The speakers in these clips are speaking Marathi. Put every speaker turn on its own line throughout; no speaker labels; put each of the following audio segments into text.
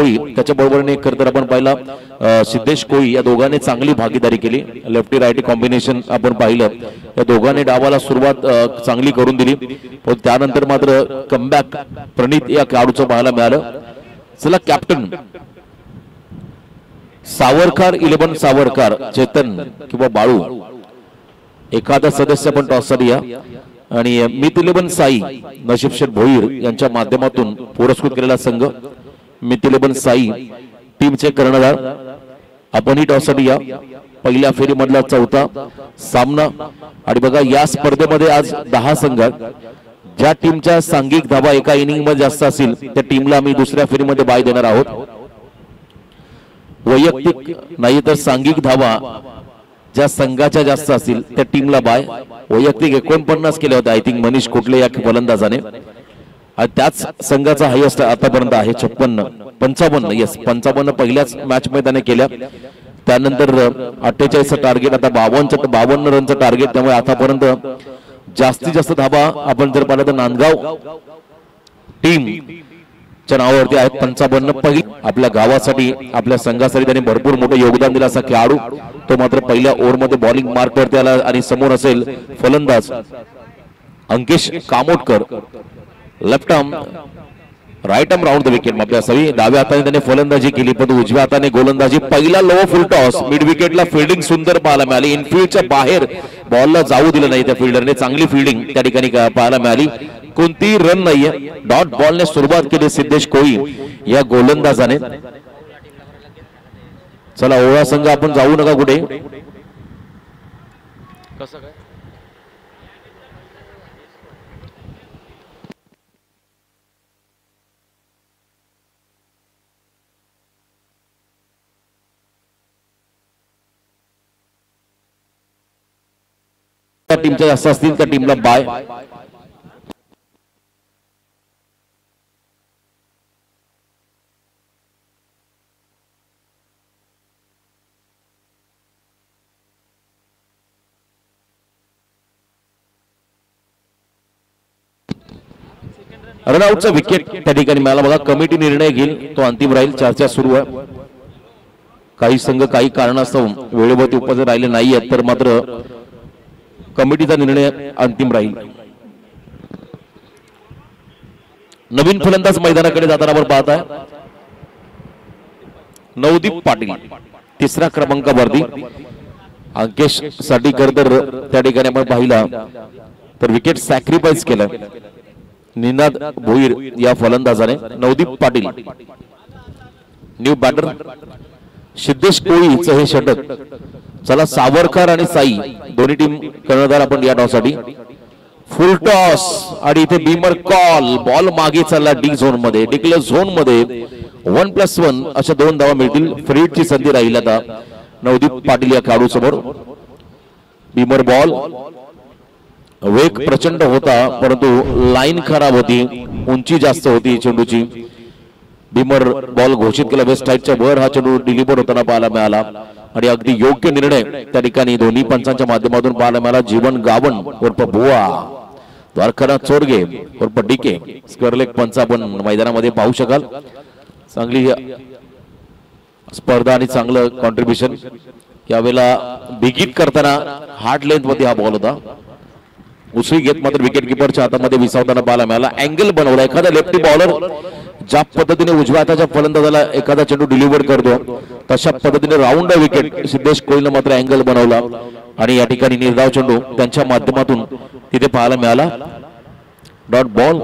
कोळी त्याच्या बरोबरीने खरं तर आपण पाहिला सिद्धेश कोळी या दोघांनी चांगली भागीदारी केली. लेफ्टी राईटी कॉम्बिनेशन आपण पाहिलं. या दोघांनी डावाला सुरुवात चांगली करून दिली पण त्यानंतर मात्र कमबॅक प्रणित या खेळाडूचं पाहायला मिळालं. चला कॅप्टन सावरकर 11 सावरकर चेतन किंवा बाळू एखादा सदस्य पण टॉससाठी या आणि मित 11 साई नशीब शेठ भोईर यांच्या माध्यमातून पुरस्कृत केलेला संघ मित 11 साई टीमचे कर्णधार आपणही टॉससाठी या. पहिल्या फेरीमधला चौथा सामना आणि बघा या स्पर्धेमध्ये आज 10 संघ ज्या टीमच्या सांघिक धावा एका इनिंग मध्ये जास्त असतील त्या टीमला आम्ही दुसऱ्या फेरीमध्ये बाय देणार आहोत. वैयक्तिक नाही तर सांघिक धावा ज्या संघाच्या जास्त असतील त्या टीमला बाय. वैयक्तिक 49 केले होते आय थिंक मनीष कुठले या फलंदाजाने आणि त्याच संघाचा हायेस्ट आतापर्यंत आहे 55 येस 55 पहिल्याच मॅच मध्ये त्याने केल्या. त्यानंतर 48चं टार्गेट आता 52 रनचं टार्गेट. त्यामुळे आतापर्यंत जास्तीत जास्त धाबा आपण जर पाहिलं तर नांदगाव टीम च्या नावावरती आहेत 55. पहिली आपल्या गावासाठी आपल्या संघासाठी त्यांनी भरपूर मोठं योगदान दिलं असा खेळाडू तो मात्र पहिल्या ओव्हरमध्ये बॉलिंग मार्क वरती आला आणि समोर असेल फलंदाज Ankesh Kamotkar. Left arm right arm round the wicket. आपल्या सगळी डाव्या हाताने त्याने फलंदाजी केली पण उजव्या हाताने गोलंदाजी. पहिला लो फुल टॉस मिड विकेटला फिल्डिंग सुंदर पाहायला मिळाली. इनफिल्डच्या बाहेर बॉलला जाऊ दिलं नाही त्या फिल्डरने. चांगली फिल्डिंग त्या ठिकाणी पाहायला मिळाली. कोणती रन नाहीये. डॉट बॉलने सुरुवात केली सिद्धेश कोळी या गोलंदाजाने. चला ओळा संघ आपण जाऊ नका कुठे. कसं काय टीमच्या जास्त असतील त्या टीमला बाय. रनआउटचा विकेट त्या ठिकाणी मिळाला. बघा कमिटी निर्णय घेईल तो अंतिम राहील. चर्चा सुरू आहे. काही संघ काही कारणास्तव वेळेवरती उपस्थित राहिले नाहीयेत तर मात्र कमिटीचा निर्णय अंतिम राहील. नवीन फलंदाज मैदानाकडे जाताना आपण पाहत आहे नवदीप पाटील 3रा क्रमांकावरती. अंकेश साठी तर त्या ठिकाणी आपण पाहिला तर विकेट सॅक्रिफाईस केलं निनाद भोईर या फलंदाजाने. Navdeep Patil new batter. सिद्धेश कोळीचं हे षटक. चला सावरकर आणि साई दोन्ही टीम कर्णधार आपण या टॉससाठी. फुल टॉस आणि इथे बीमर कॉल. बॉल मागे चालला डी झोन मध्ये. डिक्लेअर झोन मध्ये 1+1 अशा 2 धावा मिळतील. फ्रीडची संधी राहील आता नवदीप पाटील या खेळाडू समोर. बीमर बॉल वेग प्रचंड होता परंतु लाईन खराब होती. उंची जास्त होती चेंडूची. बीमर बॉल घोषित केला. वेस्ट साईडच्या वर हा चेंडू डिलिव्हर होताना पाहायला मिळाला आणि अगदी योग्य निर्णय त्या ठिकाणी दोन्ही पंचांच्या माध्यमातून पाहायला मिळाला. जीवन गावण उर्फ बुवा, द्वारकानाथ चोरगे उर्फ डीके स्करलेक पंच आपण मैदानामध्ये पाहू शकाल. चांगली स्पर्धा आणि चांगलं कॉन्ट्रीब्युशन. यावेळेला बिगिट करताना हार्ड लेंथ मध्ये हा बॉल होता. उसळी घेत मात्र विकेट किपरच्या हातामध्ये विसावताना पाहायला मिळाला. अँगल बनवला. एखादा लेफ्टी बॉलर ज्या पद्धतीने उजव्या हाताच्या फलंदाजाला एखादा चेंडू डिलिव्हर करतो तशा पद्धतीने राऊंड विकेट सिद्धेश कोळीने मात्र अँगल बनवला आणि या ठिकाणी निर्धाव चेंडू त्यांच्या माध्यमातून तिथे पाहायला मिळाला. Dot ball.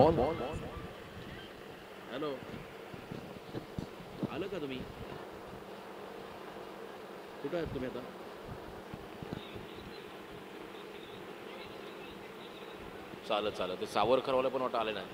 चालत ते सावरकर वाले पण वाटत आले नाही.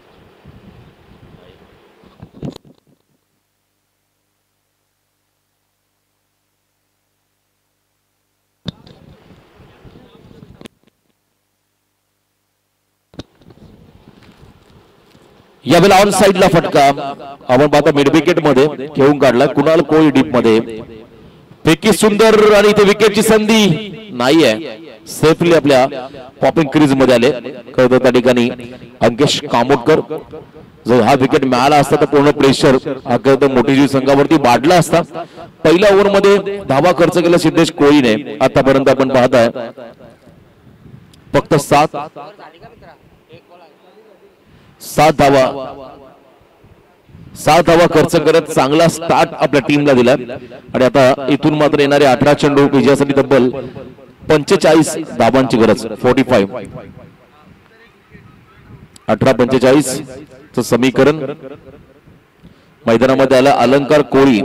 यावेळेला ऑन साइडला फटका आपण पाहता मिड विकेट मध्ये खेळून काढला. कुणाल कोळी डीप मध्ये पैकी सुंदर आणि इथे विकेटची संधी नाहीये. सेफली आपल्या पॉपिंग क्रीज मध्ये आले. खरं त्या ठिकाणी अंकेश कामोटकर जर हा विकेट मिळाला असता तर पूर्ण प्रेशर हा मोठीजी संघावरती वाढला असता. पहिल्या ओव्हरमध्ये धावा खर्च केला सिद्धेश कोळीने. आतापर्यंत आपण पाहताय फक्त 7 धावा खर्च करत चांगला स्टार्ट आपल्या टीमला दिला. आणि आता इथून मात्र येणारे 18 चेंडू विजयासाठी तब्बल 45 धावांची गरज. 45 18-45 चं समीकरण मैदानामध्ये आलं. अलंकार कोळी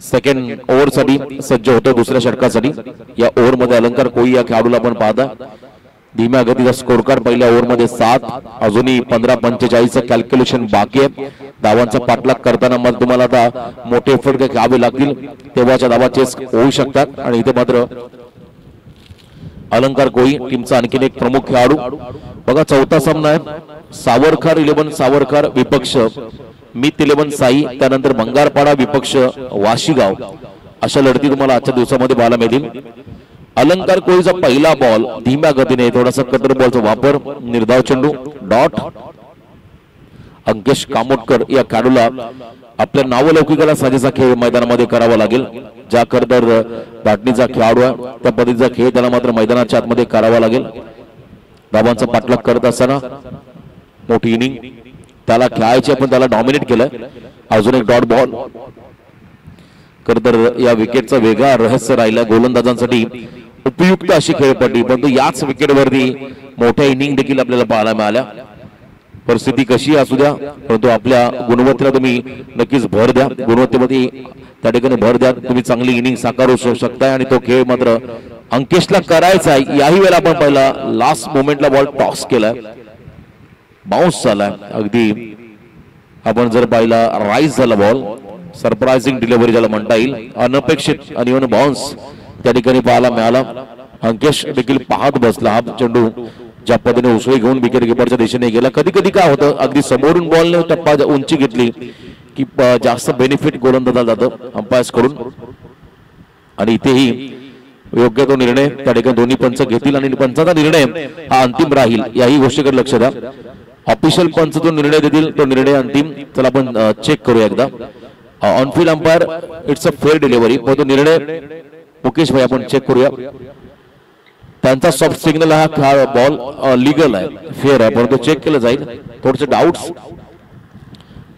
सेकंड ओव्हर साठी सज्ज होतो, दुसऱ्या षटकासाठी. या ओव्हर मध्ये अलंकार कोळी या खेळाडूला आपण पाहता. धीम्या गतीचा स्कोर कार्ड पहिल्या ओव्हर मध्ये 7. अजूनही 15-45 कॅल्क्युलेशन बाकी आहे. धावांचा पाठलाग करताना मग तुम्हाला आता मोठे एफर्ट घ्यावे लागतील, तेव्हाच्या धावा चेस होऊ शकतात. आणि इथे मात्र अलंकार कोळी टीमचा आणखीन एक प्रमुख खेळाडू. बघा चौथा सामना आहे. सावरकर 11 सावरकर विपक्ष मित 11 साई, त्यानंतर भंगारपाडा विपक्ष वाशीगाव. अशा लढती तुम्हाला आजच्या दिवसामध्ये पाहायला मिळतील. अलंकार कोळीचा पहिला बॉल धीम्या गतीने, थोडासा कटर बॉलचा वापर, निर्धाव चेंडू डॉट. अंकेश कामोटकर या खेळाडूला आपल्या नावलौकिकाला साजेसा खेळ मैदानामध्ये करावा लागेल. ज्या करतर बॅटनीचा खेळाडू आहे त्या पद्धतीचा खेळ त्याला मात्र मैदानाच्या आतमध्ये करावा लागेल. धावांचा पाठलाग करत असताना मोठी इनिंग त्याला खेळायची, पण त्याला डॉमिनेट केलं. अजून एक डॉट बॉल. करतर या विकेटचा वेगळा रहस्य राहिला. गोलंदाजांसाठी उपयुक्त अशी खेळपट्टी, परंतु याच विकेटवरती मोठ्या इनिंग देखील आपल्याला पाहायला मिळाल्या. परिस्थिती कशी असू द्या, परंतु आपल्या गुणवत्तेला तुम्ही नक्कीच भर द्या. गुणवत्तेमध्ये त्या ठिकाणी भर द्या. तुम्ही चांगली इनिंग साकारू शकताय आणि तो खेळ मात्र अंकेशला करायचा आहे. याही वेळेला आपण पहिला लास्ट मोमेंटला बॉल टॉस केलाय, बाउन्स झालाय. अगदी आपण जर पाहिला राईज झाला बॉल, सरप्राइजिंग डिलिव्हरी ज्याला म्हणता येईल, अनपेक्षित आणि बाउन्स त्या ठिकाणी पाहायला मिळाला. अंकेश देखील पाहत बसला. हा चेंडू ज्या पद्धतीने उसळी घेऊन विकेट किपरच्या दिशेने गेला. कधी कधी काय होतं, अगदी समोरून बॉलने टप्पा उंची घेतली की जास्त बेनिफिट गोलंदाजाला जातं अंपायर्स कडून. आणि इथेही योग्य तो निर्णय त्या ठिकाणी दोन्ही पंच घेतील आणि पंचाचा निर्णय हा अंतिम राहील, याही गोष्टीकडे लक्ष द्या. ऑफिशियल पंच जो निर्णय देतील तो निर्णय अंतिम. चला आपण चेक करूया एकदा. On-field umpire it's a fair delivery, पण तो निर्णय मुकेश भाई आपण चेक करूया. त्यांचा सॉफ्ट सिग्नल हा बॉल लीगल आहे, फेअर आहे, परंतु चेक केलं जाईल. थोडेसे डाऊट्स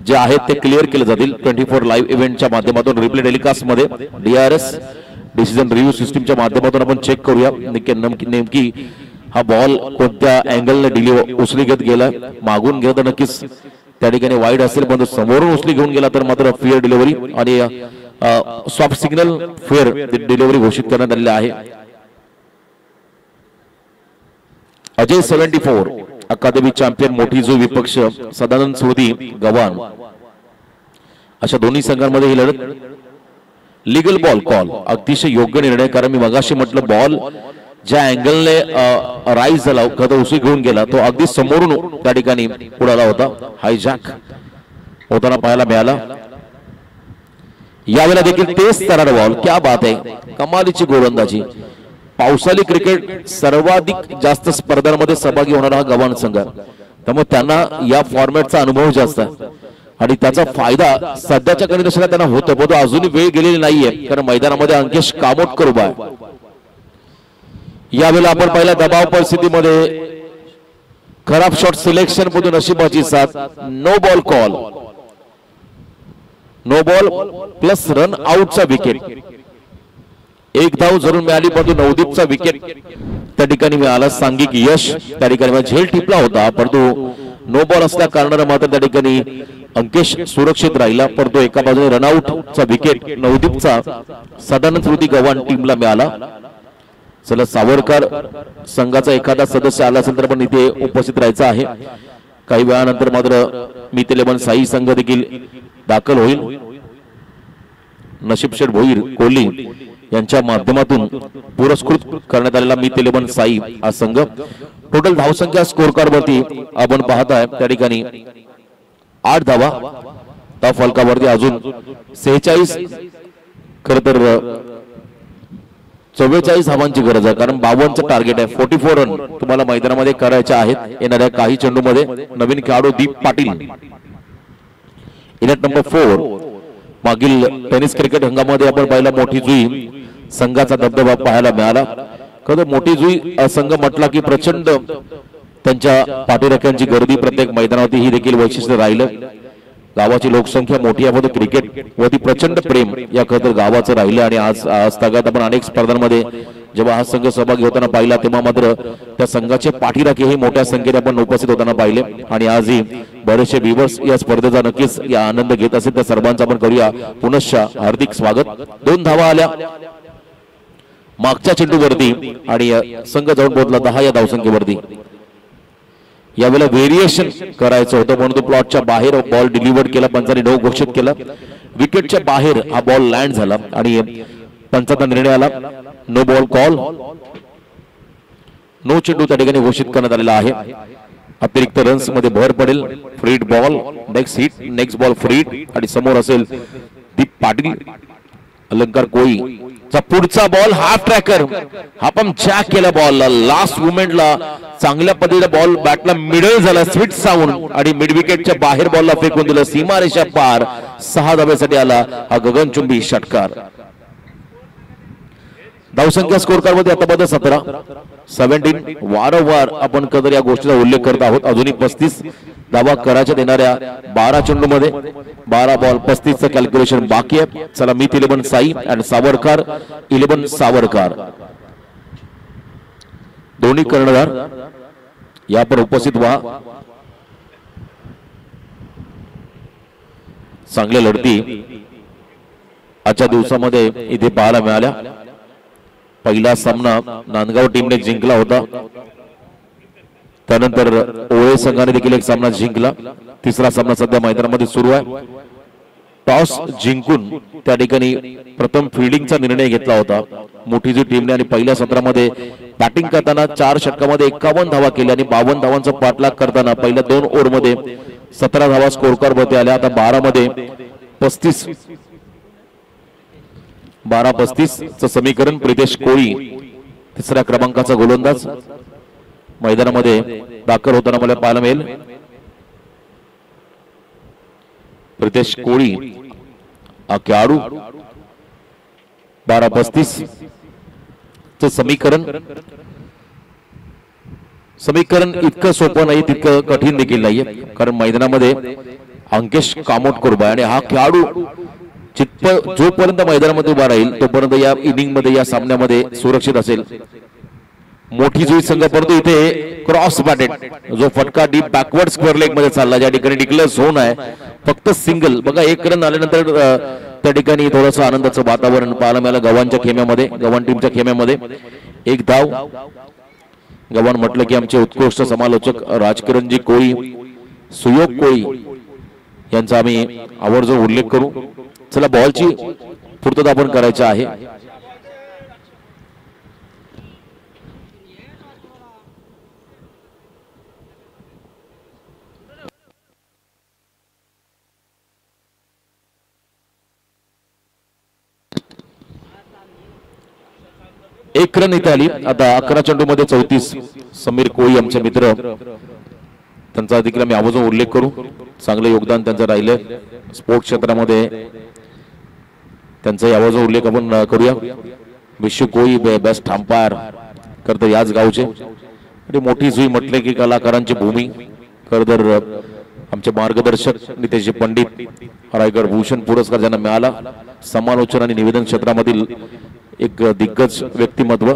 जे आहेत ते क्लिअर केले जातील 24 लाईव्ह इव्हेंटच्या माध्यमातून. रिप्ले टेलिकास्ट मध्ये DRS डिसिजन रिव्ह्यू सिस्टीमच्या माध्यमातून आपण चेक करूया नेमकी हा बॉल कोणत्या अँगलने डिलिव्हर उसळी घेत गेला. मागून गेला तर नक्कीच त्या ठिकाणी वाईड असेल, पण समोरून उसळी घेऊन गेला तर मात्र फेअर डिलिव्हरी आणि सॉफ्ट सिग्नल फेअर डिलिव्हरी घोषित करण्यात आलेला आहे. अजय 74 अकादमी चॅम्पियन मोठीजू विपक्ष सदानंद सोदी गव्हाण. अशा दोन्ही संघांमध्ये ही लढत. लीगल बॉल कॉल, अतिशय योग्य निर्णय. कारण मी मगाशी म्हटलं बॉल ज्या अँगलने राईज झाला, उसळी घेऊन गेला, तो अगदी समोरून त्या ठिकाणी उडाला होता. हायजॅक होताना पाहायला मिळाला. यावेळेला देखील तेच तरणार बॉल. क्या बात आहे, कमालीची गोलंदाजी. पावसाळी क्रिकेट सर्वाधिक जास्त स्पर्धांमध्ये सहभागी होणारा हा गव्हाण संघ, त्यामुळे त्यांना या फॉर्मॅटचा अनुभव जास्त आहे आणि त्याचा फायदा सध्याच्या कंडिशनला त्यांना होतो. पण अजूनही वेळ गेलेली नाहीये, कारण मैदानामध्ये अंकेश कामोटकर उभा आहे. यावेळेला आपण पहिल्या दबाव परिस्थितीमध्ये खराब शॉट सिलेक्शन मधून नशिबाची साथ. No ball call, no ball plus run आउटचा विकेट. एक धाव जरूर मिळाली, परंतु नवदीपचा विकेट त्या ठिकाणी मिळाला. सांघिक यश त्या ठिकाणी झेल टिपला होता, परंतु नो बॉल असल्या कारणाने मात्र त्या ठिकाणी अंकेश सुरक्षित राहिला. परंतु एका बाजूने रनआउटचा विकेट नवदीपचा सदानंद स्मृती गव्हाण टीमला मिळाला. चला, सावरकर संघाचा एखादा सदस्य आला असेल तर पण इथे उपस्थित राहायचं आहे. काही वेळानंतर मात्र मित 11 साई संघ देखील दाखल होईल. नशीब शेठ भोईर कोहली यांच्या माध्यमातून पुरस्कृत करण्यात आलेला मित 11 साई हा संघ. टोटल धावसंख्या स्कोर कार्ड वरती आपण पाहताय त्या ठिकाणी 8 धावा. त्या फलकावरती अजून 46 खर तर 44 धावांची गरज आहे, कारण 52चं टार्गेट आहे. 44 रन तुम्हाला मैदानामध्ये करायचे आहेत येणाऱ्या काही चेंडूमध्ये. नवीन खेळाडू दीप पाटील इनिंग नंबर 4. मागील टेनिस क्रिकेट हंगामामध्ये आपण पाहिला मोठी जुई संघाचा दबदबा पाहायला मिळाला. खरं मोठी जुई संघ म्हटला की प्रचंड त्यांच्या पाठीराख्यांची गर्दी प्रत्येक मैदानावरती ही देखील वैशिष्ट्य राहिलं. गावाची लोकसंख्या मोठी आहे, क्रिकेट वरती प्रचंड प्रेम या खरं गावाचं राहिलं. आणि आज तागात आपण अनेक स्पर्धांमध्ये जेव्हा हा संघ सहभागी होताना पाहिला तेव्हा मात्र त्या संघाचे पाठीराखे हे मोठ्या संख्येने आपण उपस्थित होताना पाहिले. आणि आजही बरेचसे व्ह्यूअर्स या स्पर्धेचा नक्कीच या आनंद घेत असेल त्या सर्वांचा आपण करूया पुनश्च हार्दिक स्वागत. 2 धावा आल्या मागच्या चेंडूवरती आणि संघ जाऊन पोहोचला 10 या धावसंख्येवरती. यावेळेला व्हेरिएशन करायचं होतं म्हणून तो प्लॉटच्या बाहेर बॉल डिलिव्हर केला. पंचांनी नो घोषित केला. विकेटच्या बाहेर हा बॉल लँड झाला आणि पंचांचा निर्णय आला नो बॉल कॉल. नो चेंडू त्या ठिकाणी घोषित करण्यात आलेला आहे. अतिरिक्त रन्स मध्ये भर पडेल. फ्रीड ball next hit next ball फ्रीड आणि समोर असेल दीप पाटील. अलंकार कोळी चा पुढचा बॉल हाफ ट्रॅकर हा पण जॅक केला बॉल लास्ट मोमेंटला चांगल्या पद्धतीने बॉल बॅटला मिडल झाला स्वीट साऊंड आणि मिड विकेटच्या बाहेर बॉलला फेकून दिलं. सीमारेषा पार 6 धाब्यासाठी आला हा गगनचुंबी षटकार. धावसंख्या स्कोर कार्ड मध्ये आता 17. वारंवार आपण कदर या गोष्टीचा उल्लेख करत आहोत. अजूनही 35 धावा करायच्या देणाऱ्या 12 चेंडू मध्ये 12 बॉल 35चं कॅल्क्युलेशन बाकी आहे. चला मीत 11 साई आणि सावरकर 11 सावरकर दोन्ही कर्णधार या पण उपस्थित व्हा. चांगल्या लढती आजच्या दिवसामध्ये इथे पाहायला मिळाल्या. पहिला सामना नांदगाव टीमने जिंकला होता. त्यानंतर ओळे संघाने देखील एक सामना जिंकला. तिसरा सामना सध्या मैदानामध्ये सुरू आहे. टॉस जिंकून त्या ठिकाणी प्रथम फिल्डिंगचा निर्णय घेतला होता मोठीजी टीमने आणि पहिल्या सत्रामध्ये बॅटिंग करताना 4 षटकामध्ये 51 धावा केल्या आणि 52 धावांचा पाठलाग करताना पहिल्या 2 ओव्हरमध्ये 17 धावा स्कोर कार्ड मध्ये आल्या. आता 12 मध्ये 12-35 चं समीकरण. प्रितेश कोळी 3ऱ्या क्रमांकाचा गोलंदाज मैदानामध्ये दाखल होताना मला पाहायला मिळेल. प्रितेश कोळी हा खेळाडू 12-35 चं समीकरण इतकं सोपं नाही तितकं कठीण देखील नाहीये. कारण मैदानामध्ये अंकेश कामोटकर आणि हा खेळाडू जोपर्यंत मैदानामध्ये उभा राहील तोपर्यंत या इनिंग मध्ये या सामन्यामध्ये सुरक्षित असेल. मोठी जुई संघ परंतु इथे क्रॉस बॅटेड जो फटका डीप बॅकवर्ड स्क्वेअर लेग मध्ये चालला ज्या ठिकाणी डिक्लेअर झोन आहे फक्त सिंगल. बघा 1 रन आल्यानंतर त्या ठिकाणी थोडंसं आनंदाचं वातावरण पाहायला मिळालं गव्हाणच्या खेम्यामध्ये. गव्हाण टीमच्या खेम्यामध्ये 1 धाव. गव्हाण म्हटलं की आमचे उत्कृष्ट समालोचक राजकिरणजी कोळी सुयोग कोळी यांचा आम्ही आवर्जून उल्लेख करू. चला बॉलची पूर्तता आपण करायची आहे. एक रन इथे आली. आता 11 चेंडू मध्ये 34. समीर कोळी आमचे मित्र त्यांचा देखील आम्ही आवर्जून उल्लेख करू. चांगलं योगदान त्यांचं राहिलं स्पोर्ट्स क्षेत्रामध्ये. त्यांचा आवाज उल्लेख आपण करूया. विश्व कोळी बेस्ट अंपायर खरं तर याच गावचे आणि मोठी जुई म्हटले की कलाकारांची भूमी. खरं तर आमचे मार्गदर्शक नितेश पंडित रायगड भूषण पुरस्कार ज्यांना मिळाला. समालोचन आणि निवेदन क्षेत्रामधील एक दिग्गज व्यक्तिमत्व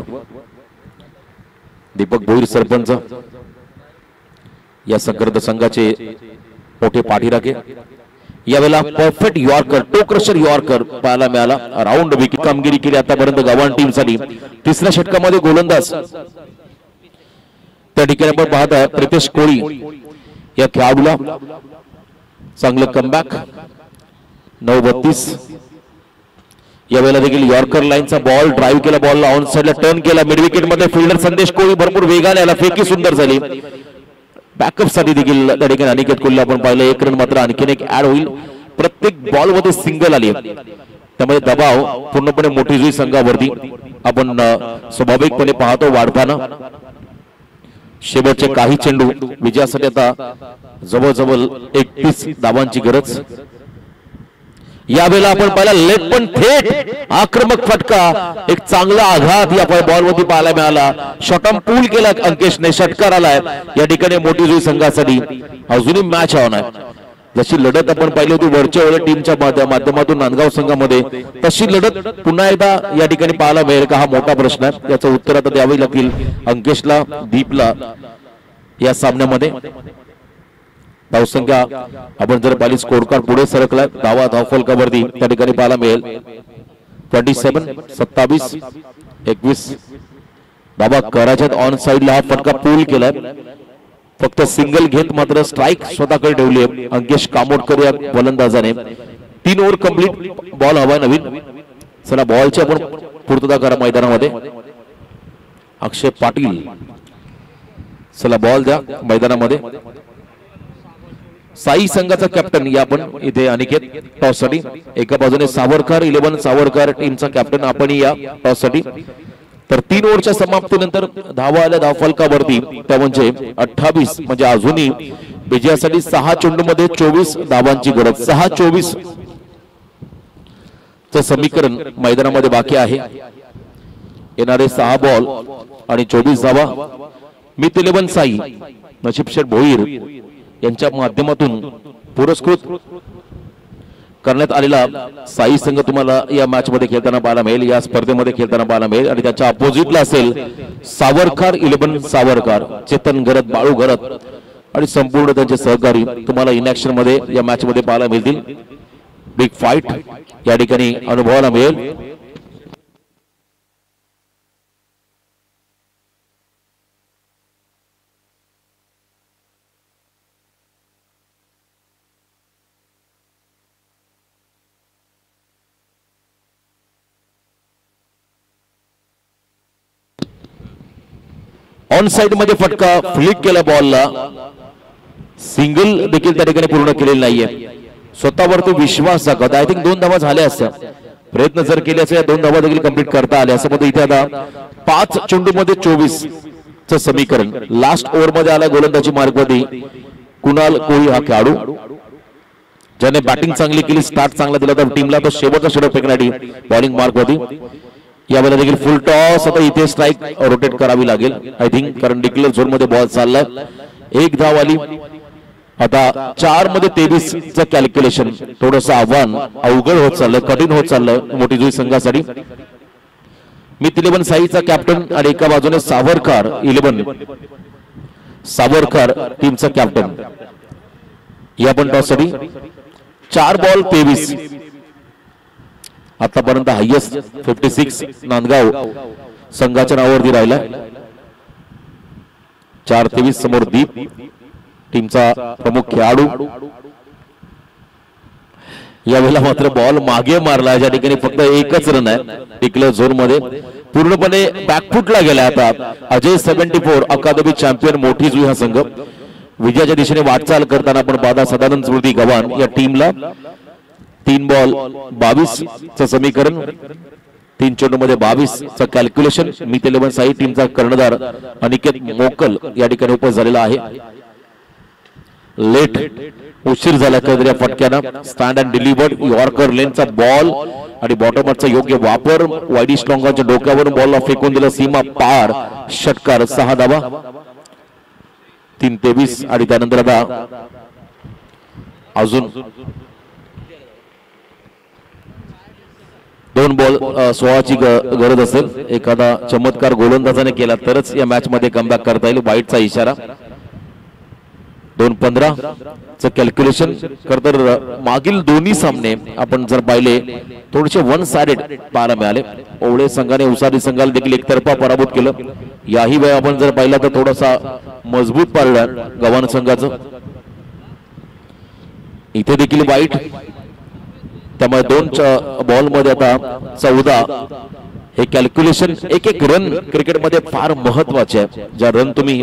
दीपक भोईर सरपंच या संकर्द संघाचे मोठे पाठीराखे. यावेळेला परफेक्ट यॉर्कर टो क्रशर यॉर्कर पाहायला मिळाला. राऊंड विकेट कामगिरी केली आतापर्यंत गव्हाण टीम साठी. 3ऱ्या षटकामध्ये गोलंदाज त्या ठिकाणी आपण पाहता प्रितेश कोळी या खेळाडूला चांगलं कमबॅक. 9-32. यावेळेला देखील यॉर्कर लाईनचा बॉल ड्राईव्ह केला. बॉलला ऑन साइडला टर्न केला. मिड विकेट मध्ये फिल्डर संदेश कोळी भरपूर वेगाने आला. फेकी सुंदर झाली. बॅकअप साठी देखील त्या ठिकाणी अनिकेत कोल्हे आपण पाहिलं. 1 रन मात्र आणखीन एक ऍड होईल. प्रत्येक बॉल मध्ये सिंगल आली त्यामुळे दबाव पूर्णपणे मोठी जुई संघावरती आपण स्वाभाविकपणे पाहतो वाढताना. शेवटचे काही चेंडू विजयासाठी आता जवळजवळ 31 धावांची गरज. यावेळेला आपण पाहिला लेट पण थेट आक्रमक फटका, एक चांगला आघात या बॉल वरती पाहायला मिळाला. शॉटम पूल केला अंकेशने, षटकार आलाय या ठिकाणी मोठी जुई संघासाठी. अजूनही मॅच ऑन आहे. जशी लढत आपण पाहिली होती वरच्या वेळेला टीमच्या माध्यमातून नांदगाव संघामध्ये, तशी लढत पुन्हा एकदा या ठिकाणी पाहायला मिळेल का, हा मोठा प्रश्न आहे. याचं उत्तर आता द्यावे लागतील अंकेशला, दीपला या सामन्यामध्ये. धावसंख्या आपण जर पाहिली स्कोर कार्ड पुढे सरकला, धावा धावफलकावरती त्या ठिकाणी पाहायला मिळेल. 27 27 21 धावा करायच्यात. ऑन साइडला हा फटका पूल केलाय, फक्त सिंगल घेत मात्र स्ट्राईक स्वतःकडे ठेवली आहे अंकेश कामोडकर या फलंदाजाने. 3 ओव्हर कंप्लीट, बॉल हवाय नवीन. चला बॉलची आपण पूर्तता करा मैदानामध्ये. अक्षय पाटील, चला बॉल द्या मैदानामध्ये. साई संघाचा कॅप्टन या आपण इथे अनिकेत टॉस साठी. एका बाजूने सावरकर 11 सावरकर टीमचा कॅप्टन आपण या टॉस साठी. तर 3 ओव्हरच्या समाप्तीनंतर धावा आल्या धावफलकावरती, त्या म्हणजे 28, म्हणजे अजूनही विजयासाठी 6 चेंडूमध्ये 24 धावांची गरज. 6-24 चं समीकरण मैदानामध्ये बाकी आहे. येणारे 6 बॉल आणि 24 धावा. मित 11 साई, नशीब शेठ भोईर यांच्या माध्यमातून पुरस्कृत करण्यात आलेला साई संघ तुम्हाला या मॅच मध्ये खेळताना पाहायला मिळेल, या स्पर्धेमध्ये खेळताना पाहायला मिळेल. आणि त्याच्या अपोजिटला असेल सावरकर 11 सावरकर, चेतन गरत, बाळू गरत आणि संपूर्ण त्यांचे सहकारी तुम्हाला इन ऍक्शन मध्ये या मॅच मध्ये पाहायला मिळतील. बिग फाईट या ठिकाणी अनुभवायला मिळेल. ऑन साइड मध्ये फटका, फ्लिक केला बॉलला, सिंगल देखील त्या ठिकाणी पूर्ण केलेला नाहीये. स्वतःवरती विश्वास दाखवत. आय थिंक 2 धावा झाल्या असत्या, प्रयत्न जर केले असते 2 धावा देखील कंप्लीट करता आले असं मध्ये. इथे आता 5 चेंडूमध्ये 24 चं समीकरण. लास्ट ओव्हर मध्ये आला गोलंदाजी मार्गवरती कुणाल कोळी हा खेळाडू, ज्याने बॅटिंग चांगली केली, स्टार्ट चांगला दिला तर टीमला तो शेवटचा षटक फेकण्यासाठी बॉलिंग मार्गवरती. यावेळेला देखील फुल टॉस. आता इथे स्ट्राईक रोटेट करावी लागेल आय थिंक, कारण डिक्लेअर झोन मध्ये बॉल चाललाय. 1 धाव आली. आता 4 मध्ये 23 चं कॅल्क्युलेशन थोडस आव्हान अवघड होत चाललंय, कठीण होत चाललंय मोठी जुई संघासाठी. मित 11 साईचा कॅप्टन आणि एका बाजूने सावरकर 11 सावरकर टीमचा कॅप्टन. या पण टॉस साठी 4 बॉल 23. आतापर्यंत हायएस्ट 56 नांदगाव संघाच्या नावावरती राहिला. 4-23 समोर दीप टीमचा प्रमुख खेळाडू. यावेळेला मात्र बॉल मागे मारला, ज्या ठिकाणी फक्त 1च रन आहे डिक्लेअर झोन मध्ये. पूर्णपणे बॅकफुटला गेला. आता अजय 74 अकादमी चॅम्पियन मोठी जुई हा संघ विजयाच्या दिशेने वाटचाल करताना आपण पाहता. सदानंद स्मृती गव्हाण या टीमला 3 बॉल 22 चं समीकरण, 3 चेंडूमध्ये 22 चं कॅल्क्युलेशन. मित 11 साई टीमचा कर्णधार अनिकेत मोकल या ठिकाणी उपस्थित झालेला आहे. लेट उशीर झाला कधी या फटक्यानं. स्टँड अँड डिलिव्हर्ड यॉर्कर लेनचा बॉल आणि बॉटमचा योग्य वापर. वाईडी स्ट्रॉंगाच्या डोक्यावरून बॉलला फेकून दिला, सीमा पार, षटकार. 6 धावा. 3-23 आणि त्यानंतर आता अजून 2 बॉल 16ची गरज असेल. एखादा चमत्कार गोलंदाजाने केला तरच या मॅच मध्ये कमबॅक करता येईल. वाईटचा इशारा. 2-15 चं कॅल्क्युलेशन. तर मागील दोन्ही सामने आपण जर पाहिले थोडेसे 1 साइडेड पाहायला मिळाले. ओवळे संघाने उसारी संघाला देखील एकतर्फा पराभूत केलं. याही वेळी आपण जर पाहिला तर थोडासा मजबूत पारडा गव्हाण संघाचं. इथे देखील वाईट. त्यामुळे 2 बॉल मध्ये आता 14 हे कॅल्क्युलेशन. एक रन क्रिकेटमध्ये फार महत्वाचे आहे. ज्या रन तुम्ही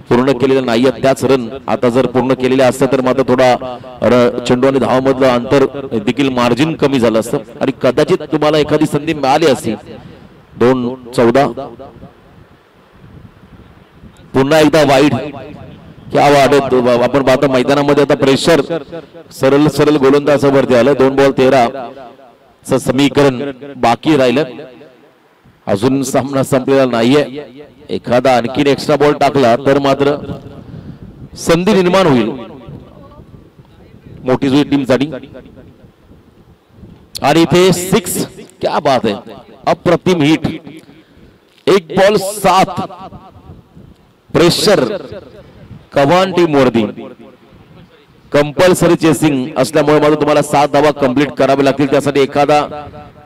पूर्ण केलेल्या नाहीये त्याच रन आता जर पूर्ण केलेले असतं तर मात्र थोडा चेंडू आणि धावामधलं अंतर देखील मार्जिन कमी झालं असतं आणि कदाचित तुम्हाला एखादी संधी मिळाली असती. 2-14 पुन्हा एकदा वाईड. क्या वाटत आपण पाहतो मैदानामध्ये आता प्रेशर सरळ सरळ गोलंदाजावरती आलं. 2 बॉल 13 समीकरण बाकी राहिलं. अजून सामना संपलेला नाहीये. एखादा आणखीन एक्स्ट्रा बॉल टाकला तर मात्र संधी निर्माण होईल मोठी जुई टीम साठी. आणि इथे 6. क्या बात है, अप्रतिम हिट. 1 बॉल 7. प्रेशर कव्हाण टीम वरती. कंपल्सरी चेसिंग असल्यामुळे मात्र तुम्हाला 7 धावा कंप्लीट करावे लागतील. त्यासाठी एखादा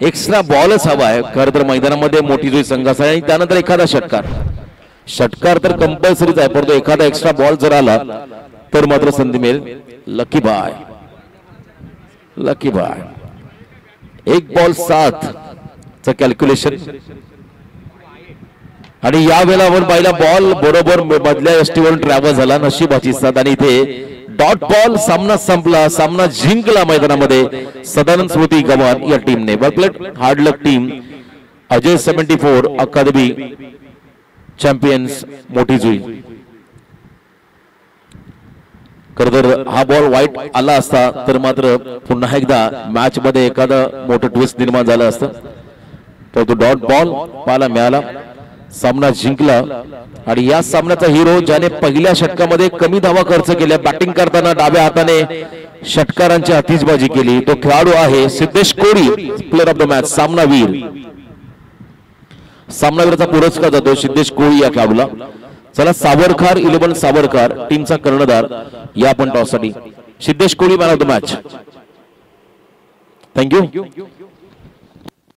एक्स्ट्रा बॉलच हवा आहे. खरं तर मैदानामध्ये मोठी जुई संघाचा आणि त्यानंतर एखादा षटकार तर कंपल्सरीच आहे, परंतु एखादा एक्स्ट्रा बॉल जर आला तर मात्र संधी मिळेल. Lucky bye. 1 बॉल 7 च कॅल्क्युलेशन. आणि या वेळेला आपण पाहिला बॉल बरोबर मधल्या यष्टीवरून ट्रॅव्हल झाला. नशिबाची साथ. आणि इथे डॉट बॉल. सामना संपला. सामना जिंकला मैदानामध्ये सदानंद स्मृती गव्हाण या टीमने. वेल हार्ड लक टीम. अजय 74 अकादमी चॅम्पियन्स मोठी जुई. खरं तर हा बॉल वाईट आला असता तर मात्र पुन्हा एकदा मॅच मध्ये एखादा मोठं ट्विस्ट निर्माण झालं असतं, परंतु डॉट बॉल पाहायला मिळाला. सामना जिंकला. आणि या सामन्याचा हिरो ज्याने पहिल्या षटकामध्ये कमी धावा खर्च केल्या, बॅटिंग करताना डाव्या हाताने षटकारांची आतिषबाजी केली, तो खेळाडू आहे सिद्धेश कोळी, प्लेअर ऑफ द मॅच, सामनावीर. सामनावीरचा पुरस्कार जातो सिद्धेश कोळी या खेळाडूला. चला सावरकर 11 सावरकर टीमचा कर्णधार या पण टॉस साठी. Siddhesh Koli man of the match. Thank you.